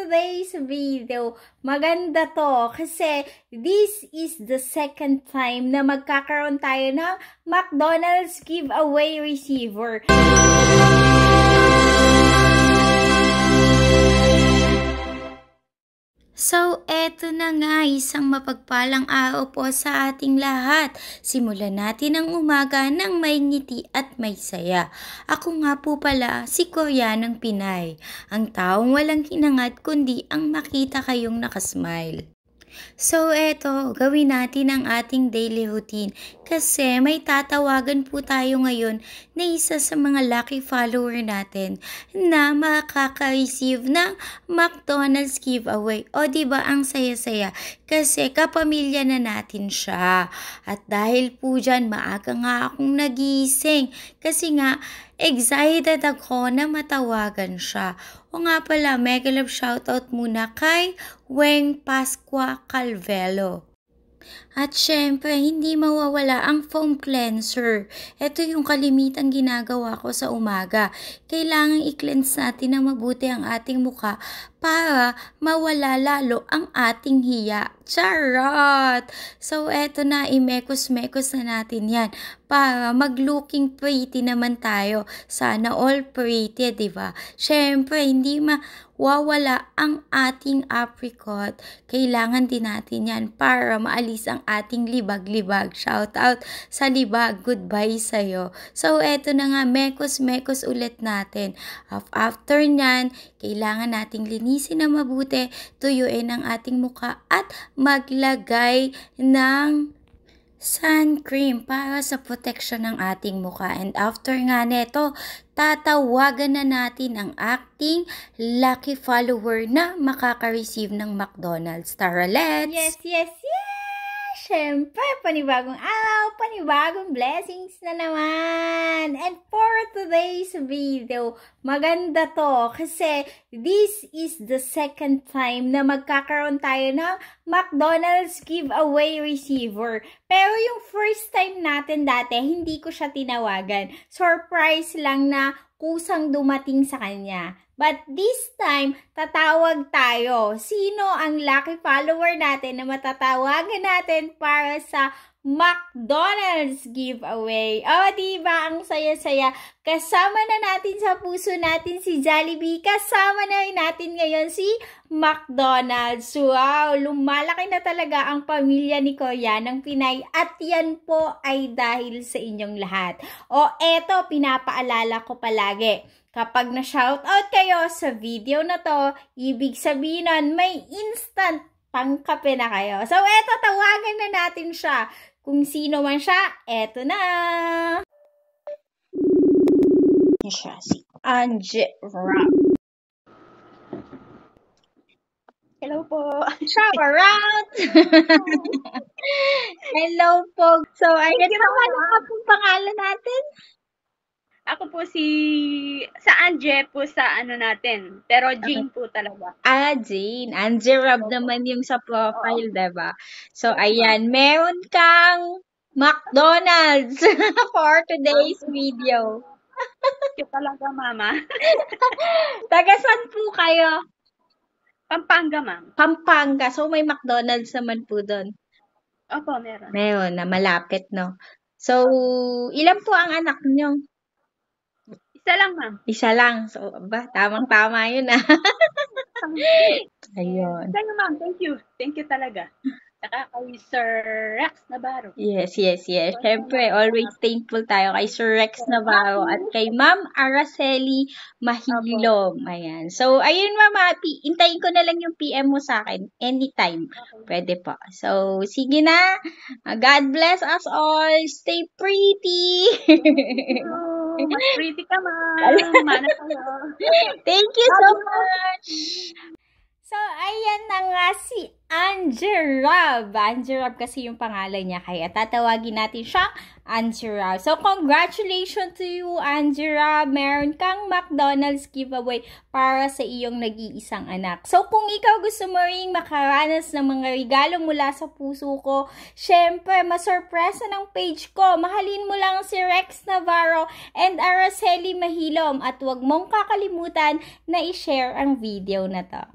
today's video, maganda to kasi this is the second time na magkakaroon tayo ng McDonald's giveaway receiver. So, eto na nga, isang mapagpalang araw po sa ating lahat. Simulan natin ang umaga ng may ngiti at may saya. Ako nga po pala, si Koreanang Pinay. Ang taong walang hinangad kundi ang makita kayong nakasmile. So, eto, gawin natin ang ating daily routine kasi may tatawagan po tayo ngayon na isa sa mga lucky follower natin na makaka-receive ng McDonald's giveaway. O diba ang saya-saya kasi kapamilya na natin siya. At dahil po dyan, maaga nga akong nagising kasi nga excited ako na matawagan siya. O nga pala, mega love shoutout muna kay Weng Pascua Calvelo. At syempre, hindi mawawala ang foam cleanser. Ito yung kalimitang ginagawa ko sa umaga. Kailangan i-cleanse natin ng mabuti ang ating mukha para mawala lalo ang ating hiya. Charot! So, eto na, imekos-mekos na natin yan para mag-looking pretty naman tayo. Sana all pretty, diba? Syempre, hindi mawawala ang ating apricot. Kailangan din natin yan para maalis ang ating libag-libag. Shout out sa libag. Goodbye sa'yo. So, eto na nga, mekos-mekos ulit natin. After nyan, kailangan nating linisin na mabuti, tuyuin ang ating muka at maglagay ng sun cream para sa protection ng ating mukha. And after nga neto, tatawagan na natin ang ating lucky follower na makaka-receive ng McDonald's. Tara, let's! Yes! Siyempre, panibagong araw, panibagong blessings na naman. And for today's video, maganda to kasi this is the second time na magkakaroon tayo ng McDonald's giveaway receiver. Pero yung first time natin dati, hindi ko siya tinawagan. Surprise lang na kusang dumating sa kanya. But this time, tatawag tayo. Sino ang lucky follower natin na matatawagan natin para sa McDonald's giveaway? O, diba? Ang saya-saya. Kasama na natin sa puso natin si Jollibee. Kasama na rin natin ngayon si McDonald's. Wow! Lumalaki na talaga ang pamilya ni Koreanang Pinay. At yan po ay dahil sa inyong lahat. O, eto, pinapaalala ko palagi. Kapag na-shoutout kayo sa video na to, ibig sabihin nun, may instant pangkape na kayo. So, eto, tawagan na natin siya. Kung sino man siya, eto na. Siya, si Angela. Hello po. Shower out! Hello po. So, ayan naman ang pangalan natin. Ako po sa Anje po sa ano natin. Pero Jane po talaga. Jane. Angerab naman yung sa profile, diba? So, ayan. Meron kang McDonald's for today's video. Cute talaga, mama. Taga saan po kayo? Pampanga, ma'am. Pampanga. So, may McDonald's naman po doon. Opo, meron. Meron na malapit, no? So, ilan po ang anak niyo? Isa lang, ma'am. Isa lang. So, tamang-tama yun, Ayun. Thank you, ma'am. Thank you. Thank you talaga. Saka kay Sir Rex Navarro. Yes. Siyempre, always thankful tayo kay Sir Rex Navarro at kay Ma'am Araceli Mahilom. Ayan. So, ayun, Mama. Hintayin ko na lang yung PM mo sa akin. Anytime. Pwede po. So, sige na. God bless us all. Stay pretty. Mas pretty ka, ma'am. Mana kayo. Thank you so much. So, ayan na nga si Angerab. Angerab kasi yung pangalan niya. Kaya tatawagin natin siyang Angerab. So, congratulations to you, Angerab. Meron kang McDonald's giveaway para sa iyong nag-iisang anak. So, kung ikaw gusto mo ring makaranas ng mga regalo mula sa puso ko, syempre, masurpresa ng page ko. Mahalin mo lang si Rex Navarro and Araceli Mahilom at huwag mong kakalimutan na i-share ang video na to.